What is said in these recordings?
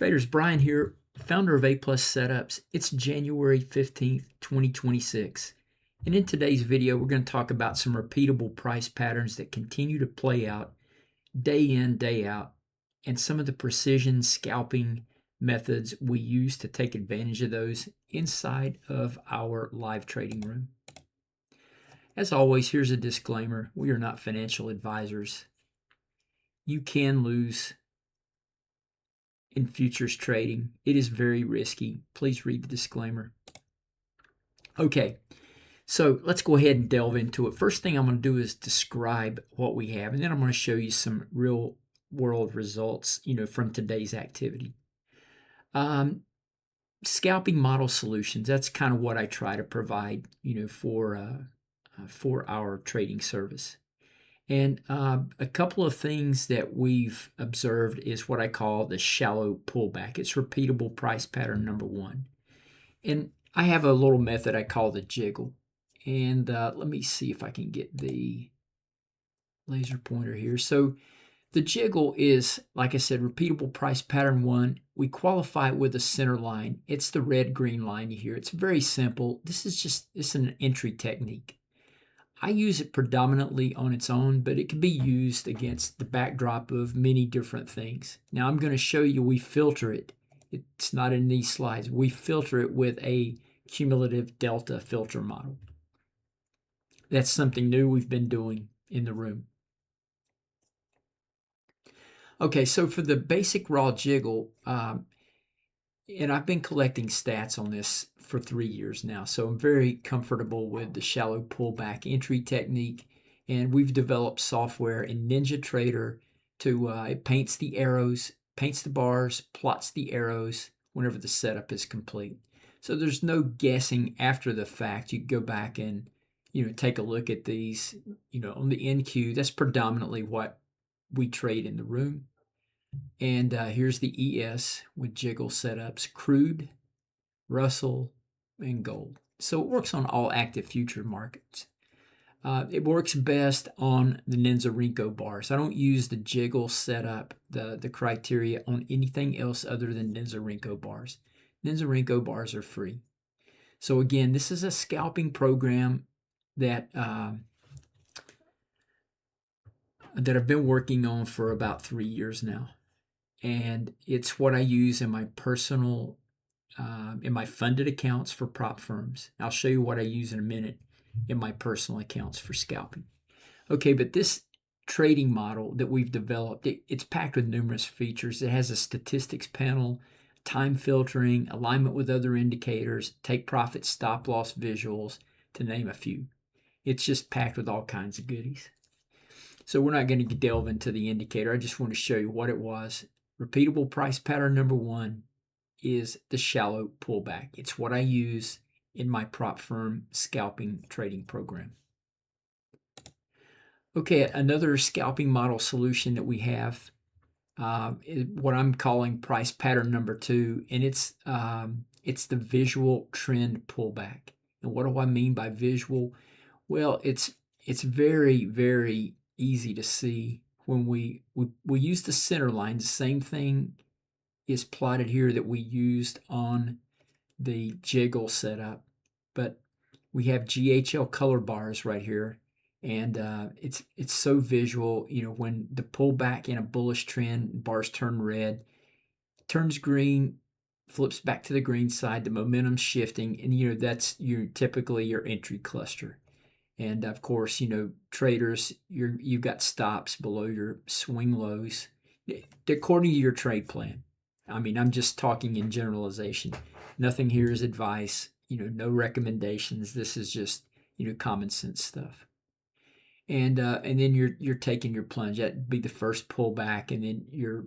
Traders, Brian here, founder of A Plus Setups. It's January 15th, 2026. And in today's video, we're going to talk about some repeatable price patterns that continue to play out day in, day out, and some of the precision scalping methods we use to take advantage of those inside of our live trading room. As always, here's a disclaimer. We are not financial advisors. You can lose in futures trading. It is very risky. Please read the disclaimer. Okay, so let's go ahead and delve into it. First thing I'm going to do is describe what we have, and then I'm going to show you some real world results, from today's activity. Scalping model solutions, that's kind of what I try to provide, for our trading service. And a couple of things that we've observed is what I call the shallow pullback. It's repeatable price pattern number one. And I have a little method I call the jiggle. And let me see if I can get the laser pointer here. So the jiggle is, like I said, repeatable price pattern one. We qualify it with a center line. It's the red-green line here. It's very simple. It's an entry technique. I use it predominantly on its own, but it can be used against the backdrop of many different things. Now I'm going to show you we filter it. It's not in these slides. We filter it with a cumulative delta filter model. That's something new we've been doing in the room. Okay, so for the basic raw jiggle, and I've been collecting stats on this for 3 years now, so I'm very comfortable with the shallow pullback entry technique. And we've developed software in NinjaTrader to it paints the arrows, paints the bars, plots the arrows whenever the setup is complete. So there's no guessing after the fact. You go back and take a look at these. On the NQ, that's predominantly what we trade in the room. And here's the ES with jiggle setups, crude, Russell, and gold. So it works on all active future markets. It works best on the Ninja bars. I don't use the jiggle setup, the criteria on anything else other than Ninja bars. Ninja bars are free. So again, this is a scalping program that I've been working on for about 3 years now. And it's what I use in my personal, in my funded accounts for prop firms. I'll show you what I use in a minute in my personal accounts for scalping. Okay, but this trading model that we've developed, it's packed with numerous features. It has a statistics panel, time filtering, alignment with other indicators, take profit, stop loss visuals, to name a few. It's just packed with all kinds of goodies. So we're not going to delve into the indicator. I just want to show you what it was. Repeatable price pattern number one is the shallow pullback. It's what I use in my prop firm scalping trading program. Okay, another scalping model solution that we have is what I'm calling price pattern number two, and it's the visual trend pullback. And what do I mean by visual? Well, it's very, very easy to see when we use the center line. The same thing is plotted here that we used on the jiggle setup, but we have GHL color bars right here, and it's so visual. When the pullback in a bullish trend, bars turn red, turns green, flips back to the green side, the momentum's shifting, and that's typically your entry cluster. And of course, traders, you've got stops below your swing lows according to your trade plan. I mean, I'm just talking in generalization. Nothing here is advice, no recommendations. This is just, common sense stuff. And then you're taking your plunge. That'd be the first pullback, and then you're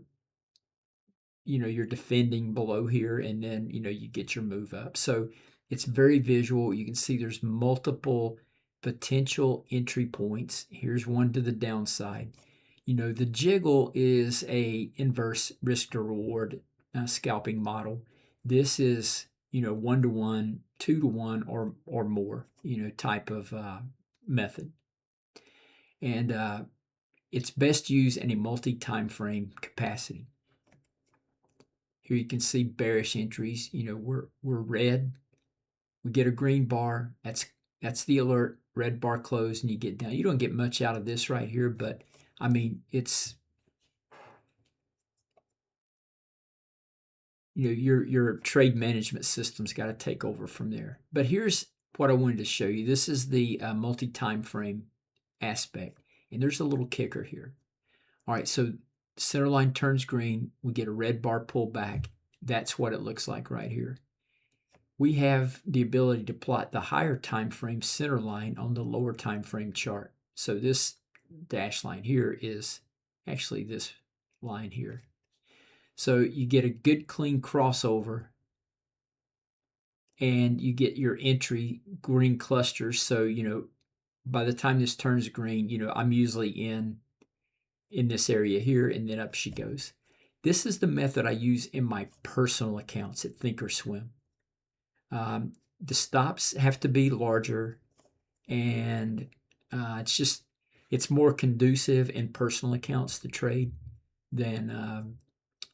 defending below here, and then, you get your move up. So it's very visual. You can see there's multiple potential entry points. Here's one to the downside. The jiggle is a inverse risk to reward scalping model. This is 1-to-1, 2-to-1, or more type of method, and it's best used in a multi-time frame capacity. Here you can see bearish entries. You know, we're red. We get a green bar. That's the alert. Red bar closed, and you get down. You don't get much out of this right here, but I mean, it's, you know, your trade management system's got to take over from there. But here's what I wanted to show you. This is the multi-time frame aspect, and there's a little kicker here. All right, so center line turns green. We get a red bar pullback. That's what it looks like right here. We have the ability to plot the higher time frame center line on the lower time frame chart. So this dash line here is actually this line here. So you get a good clean crossover, and you get your entry green clusters. So, you know, by the time this turns green, you know, I'm usually in this area here, and then up she goes. This is the method I use in my personal accounts at Thinkorswim. The stops have to be larger, and it's more conducive in personal accounts to trade than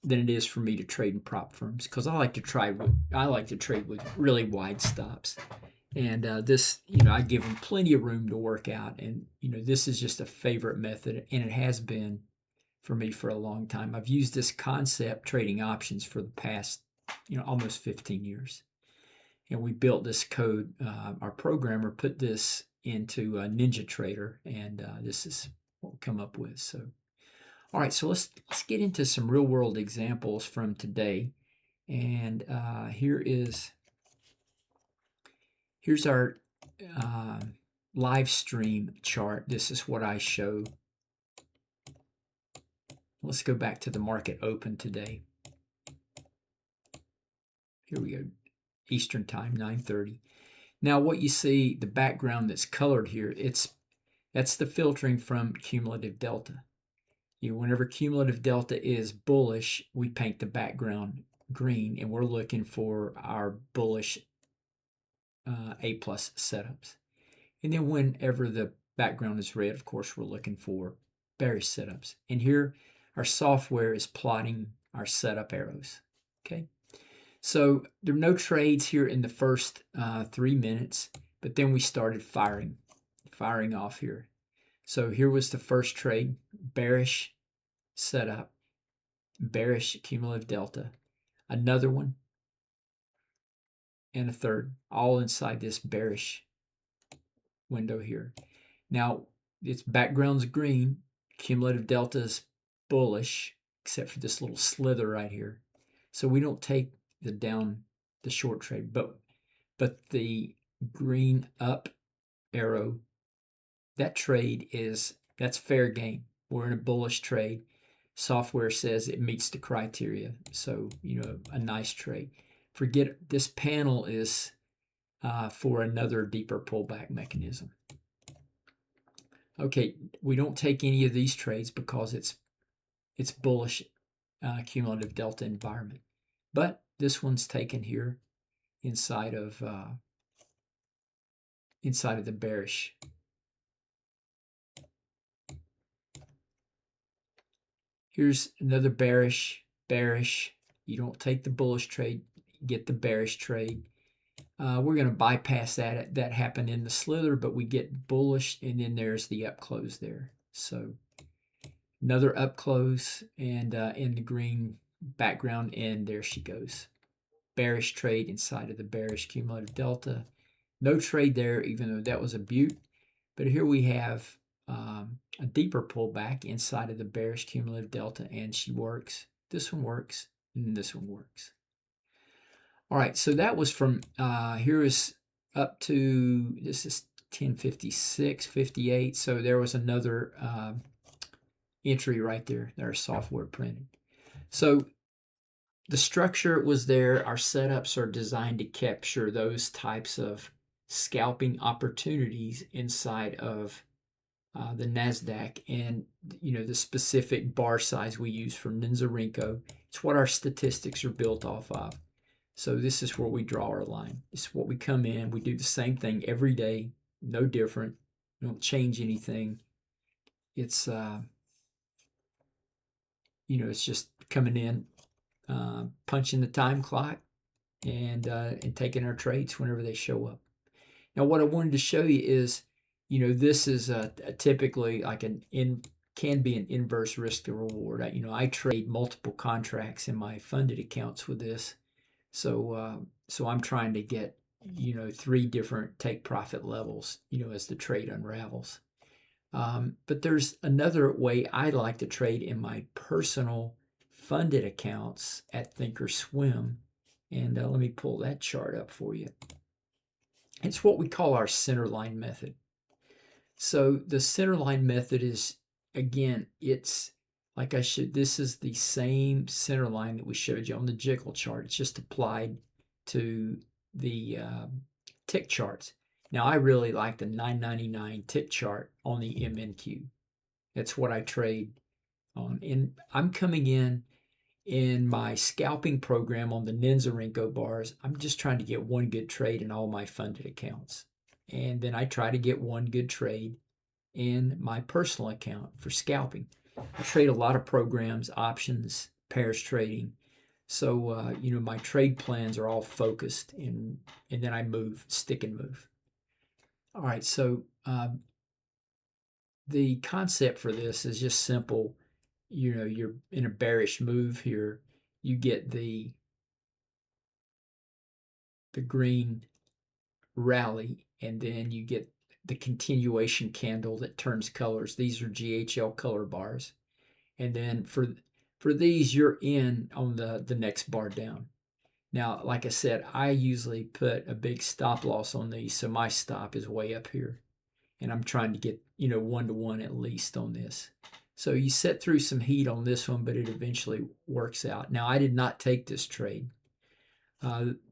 it is for me to trade in prop firms, because I like to trade with really wide stops. And this, you know, I give them plenty of room to work out, and you know, this is just a favorite method, and it has been for me for a long time. I've used this concept trading options for the past, you know, almost 15 years. And we built this code. Our programmer put this into NinjaTrader, and this is what we come up with. So, all right, so let's get into some real world examples from today. And here's our live stream chart. This is what I show. Let's go back to the market open today. Here we go. Eastern time, 9:30. Now what you see, the background that's colored here, that's the filtering from cumulative delta. You know, whenever cumulative delta is bullish, we paint the background green, and we're looking for our bullish A+ setups. And then whenever the background is red, of course, we're looking for bearish setups. And here our software is plotting our setup arrows. Okay. So there were no trades here in the first 3 minutes, but then we started firing off here. So here was the first trade, bearish setup, bearish cumulative delta, another one, and a third, all inside this bearish window here. Now its background's green, cumulative delta is bullish, except for this little slither right here. So we don't take the short trade, but the green up arrow, that's fair game. We're in a bullish trade. Software says it meets the criteria, so you know, a nice trade. Forget this panel is for another deeper pullback mechanism. Okay, we don't take any of these trades because it's bullish cumulative delta environment, but this one's taken here inside of the bearish. Here's another bearish. You don't take the bullish trade, get the bearish trade. We're going to bypass that. That happened in the slither, but we get bullish, and then there's the up close there. So another up close, and in the green background, and there she goes. Bearish trade inside of the bearish cumulative delta. No trade there, even though that was a butte. But here we have a deeper pullback inside of the bearish cumulative delta, and she works. This one works, and this one works. All right, so that was from here is up to, this is 1056, 58. So there was another entry right there that our software printed. So the structure was there. Our setups are designed to capture those types of scalping opportunities inside of the NASDAQ, and you know, the specific bar size we use for Ninjarinko. It's what our statistics are built off of. So this is where we draw our line. This is what we come in. We do the same thing every day, no different. We don't change anything. It's you know, it's just coming in, punching the time clock and taking our trades whenever they show up. Now, what I wanted to show you is, this is typically like can be an inverse risk to reward. I trade multiple contracts in my funded accounts with this, so I'm trying to get 3 different take profit levels, as the trade unravels. But there's another way I like to trade in my personal funded accounts at Thinkorswim, and let me pull that chart up for you. It's what we call our Centerline method. So the Centerline method is, again, it's like this is the same Centerline that we showed you on the Jiggle chart. It's just applied to the tick charts. Now, I really like the 999 tick chart on the MNQ. That's what I trade on. And I'm coming in my scalping program on the Ninja bars. I'm just trying to get one good trade in all my funded accounts. And then I try to get one good trade in my personal account for scalping. I trade a lot of programs, options, pairs trading. So, my trade plans are all focused, and then I move, stick and move. All right, so the concept for this is just simple. You're in a bearish move here. You get the green rally, and then you get the continuation candle that turns colors. These are GHL color bars. And then for these, you're in on the next bar down. Now, like I said, I usually put a big stop loss on these, so my stop is way up here. And I'm trying to get, 1-to-1 at least on this. So you set through some heat on this one, but it eventually works out. Now, I did not take this trade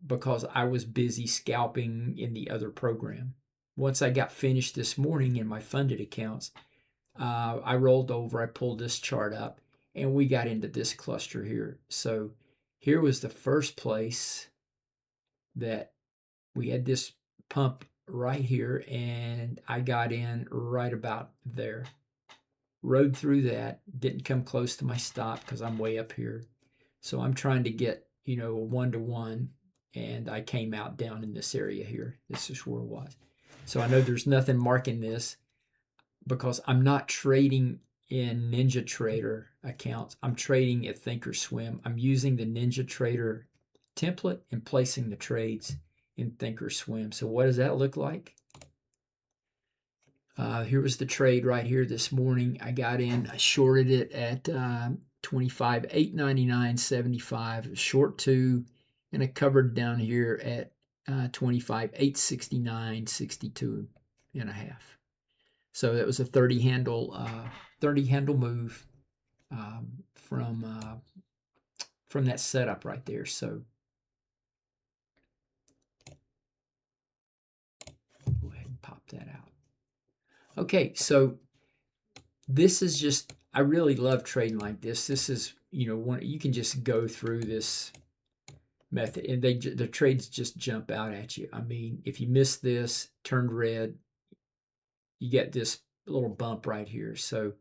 because I was busy scalping in the other program. Once I got finished this morning in my funded accounts, I rolled over, I pulled this chart up, and we got into this cluster here. So here was the first place that we had this pump right here, and I got in right about there. Rode through that, didn't come close to my stop because I'm way up here. So I'm trying to get, a 1-to-1, and I came out down in this area here. This is where it was. So I know there's nothing marking this because I'm not trading in NinjaTrader accounts. I'm trading at Thinkorswim. I'm using the NinjaTrader template and placing the trades in Thinkorswim. So what does that look like? Here was the trade right here this morning. I got in, I shorted it at 25, 899.75, short 2, and I covered down here at 25, 869.62 and a half. So that was a 30 handle move from that setup right there. So go ahead and pop that out. Okay, so this is just, I really love trading like this. This is, you can just go through this method and the trades just jump out at you. I mean, if you miss this, turned red, you get this little bump right here. So,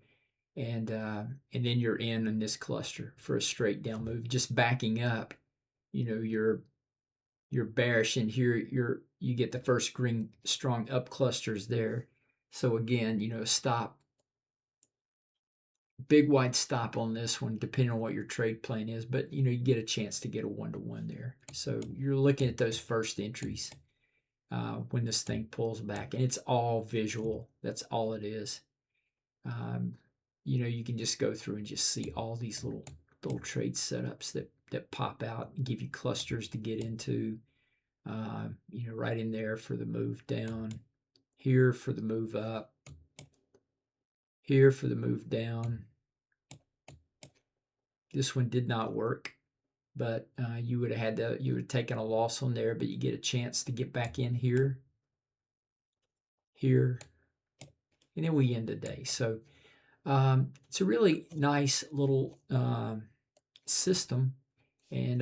and then you're in this cluster for a straight down move. Just backing up, you're bearish, and here you get the first green strong up clusters there. So again, stop, big wide stop on this one, depending on what your trade plan is. But you get a chance to get a 1-to-1 there. So you're looking at those first entries when this thing pulls back, and it's all visual. That's all it is. You can just go through and just see all these little trade setups that pop out and give you clusters to get into. Right in there for the move down, here for the move up, here for the move down. This one did not work, but you would have taken a loss on there, but you get a chance to get back in here, and then we end the day. So it's a really nice little system, and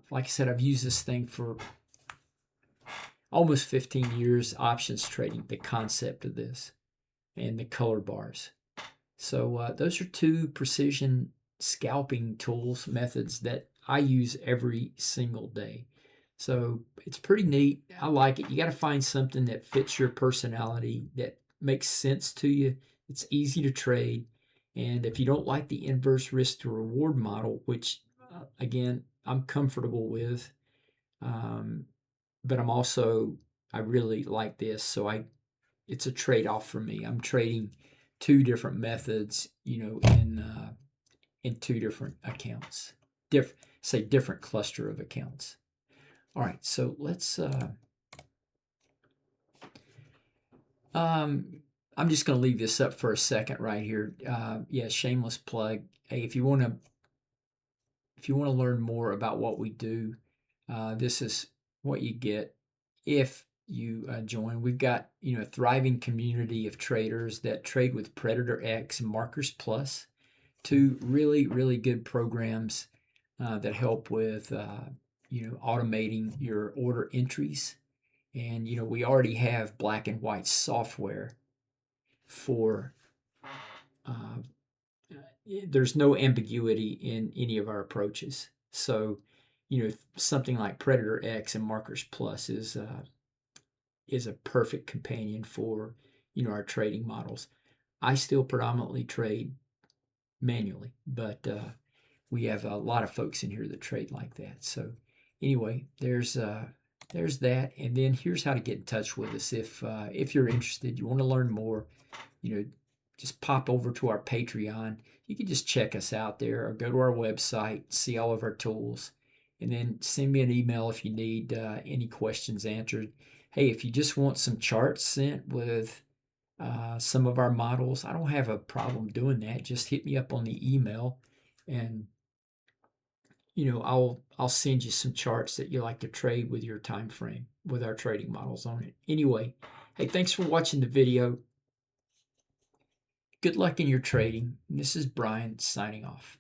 like I said, I've used this thing for almost 15 years, options trading, the concept of this and the color bars. So those are 2 precision scalping tools, methods that I use every single day. So it's pretty neat. I like it. You got to find something that fits your personality, that makes sense to you. It's easy to trade. And if you don't like the inverse risk to reward model, which again, I'm comfortable with, um, but I really like this. So it's a trade off for me. I'm trading two different methods, in two different accounts, different cluster of accounts. All right, so let's. I'm just going to leave this up for a second right here. Yeah, shameless plug. Hey, if you want to learn more about what we do, this is what you get if you join. We've got a thriving community of traders that trade with Predator X and Markers Plus, two really really good programs that help with automating your order entries. And we already have black and white software for uh, there's no ambiguity in any of our approaches. So something like Predator X and Markers Plus is a perfect companion for our trading models. I still predominantly trade manually, but we have a lot of folks in here that trade like that. So anyway, there's that, and then here's how to get in touch with us if you're interested, you want to learn more. Just pop over to our Patreon. You can just check us out there, or go to our website, see all of our tools, and then send me an email if you need any questions answered. Hey, if you just want some charts sent with some of our models, I don't have a problem doing that. Just hit me up on the email, and I'll send you some charts that you like to trade with your time frame with our trading models on it. Anyway, hey, thanks for watching the video. Good luck in your trading. This is Brian signing off.